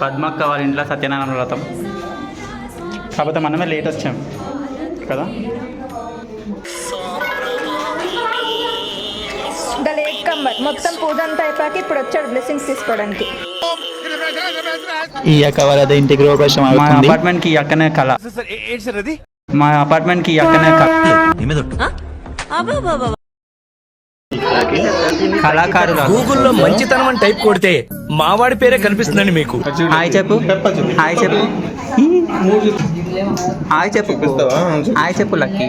పద్మక్క వాళ్ళ ఇంట్లో సత్యనారాయణ వ్రతం. కాకపోతే మనమే లేట్ వచ్చాం కదా. లేట్ కమ్మర్ మొత్తం పూజ అంతా అయిపోయాక ఇప్పుడు వచ్చాడు బ్లెస్సింగ్స్ తీసుకోవడానికి. ఈ అక్క వాళ్ళ ఇంటికి గృహప్రవేశం మా అపార్ట్మెంట్ కి అక్కనే కళ. మా అపార్ట్మెంట్ కి అక్కనే కళాకారులు. గూగుల్లో మంచితనం అని టైప్ కొడితే మావాడి పేరే కనిపిస్తుందండి మీకు. హాయ్ చెప్పు, హాయ్ చెప్పు, హాయ్ చెప్పు, హాయ్ చెప్పు లక్కీ.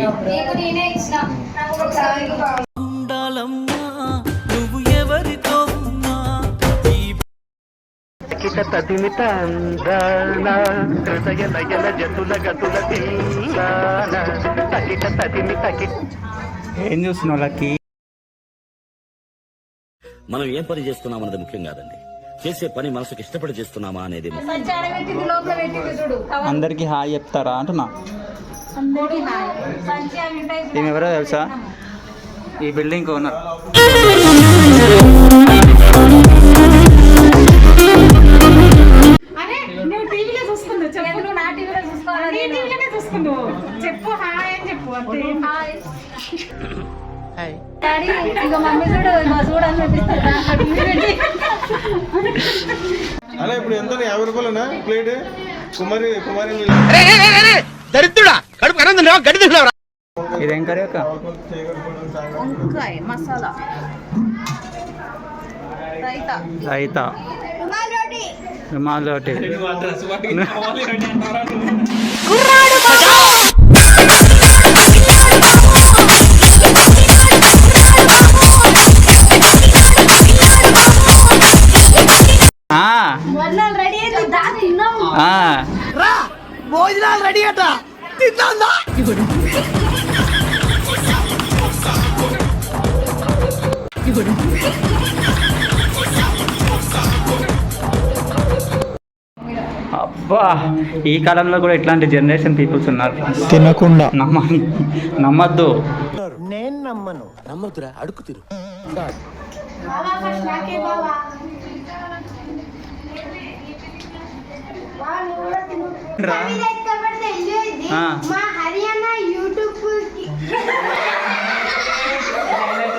ఏం చూస్తున్నావు లక్కీ? మనం ఏం పని చేస్తున్నామన్నది ముఖ్యం కాదండి, చేసే పని మనసుకు ఇష్టపడి చేస్తున్నామా అనేది. అందరికి హాయ్ చెప్తారా అంటున్నా. ఈమె ఎవరో తెలుసా? ఈ బిల్డింగ్ ఓనర్. అలా ఇప్పుడు ఎంత 50 రూపాయలనా ప్లేట్? కుమారి దరిద్రుడా, కడుపు కనందున్నావా? గడ్డి తిన్నావా? ఇదేం కర్రీ అక్క? వంకాయ మసాలా రైతా, రుమాల్ రోటీ. భోజనాలు రెడీ అట, తిందా? అబ్బా, ఈ కాలంలో కూడా ఇట్లాంటి జనరేషన్ పీపుల్స్ ఉన్నారు. తినకుండా నమ్మద్దు. నేను నమ్మను. నమ్మద్దురా, అడుగు తిరు.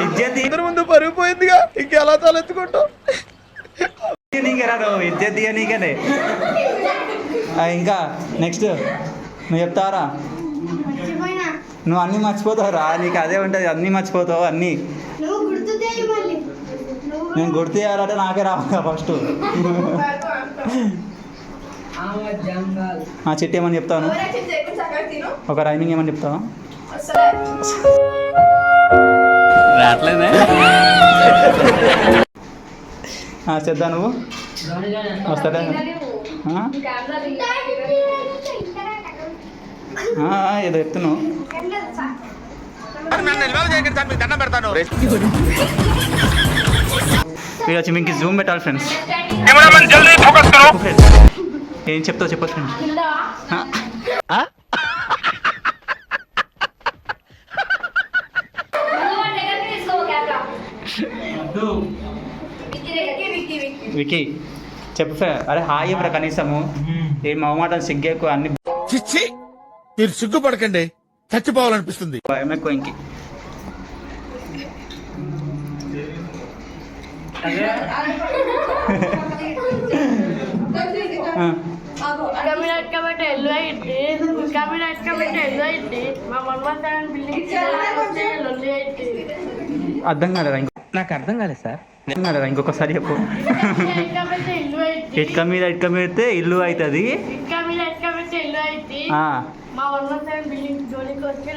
ఇజ్జత్ ముందు పరుగుపోయిందిగా, ఇంకెలా తలెత్తుకుంటావు? ఇజ్జత్ నీకనే. ఇంకా నెక్స్ట్ నువ్వు చెప్తారా? నువ్వు అన్నీ మర్చిపోతావురా, నీకు అదే ఉంటుంది, అన్నీ మర్చిపోతావు అన్నీ. నేను గుర్తు చేయాలంటే నాకే రావాలి ఫస్ట్. చిట్టి ఏమని చెప్తాను? ఒక రైమింగ్ ఏమని చెప్తావా? రాట్లేదే చేద్దా నువ్వు? వస్తాడా? ఏదో చెప్తున్నావు. మీరు వచ్చి మీకు జూమ్ పెట్టాలి ఫ్రెండ్స్. ఏం చెప్తావు చెప్పచ్చు ఫ్రెండ్స్. వికీ చెప్పు. అరే హాయ్ చెప్పరా కనీసము. ఏం మొహమాటం సిగ్గేకు అన్ని. మీరు సిగ్గుపడకండి, చచ్చిపోవాలనిపిస్తుంది. భయం ఎక్కువ ఇంకి. అర్థం కాలేదా? నాకు అర్థం కాలేదు సార్. ఇంకొకసారి చెప్పు. ఇటుక మీద ఇటుక పెడితే ఇల్లు అవుతుంది. మా 117 బిల్డింగ్ జోలికి వస్తే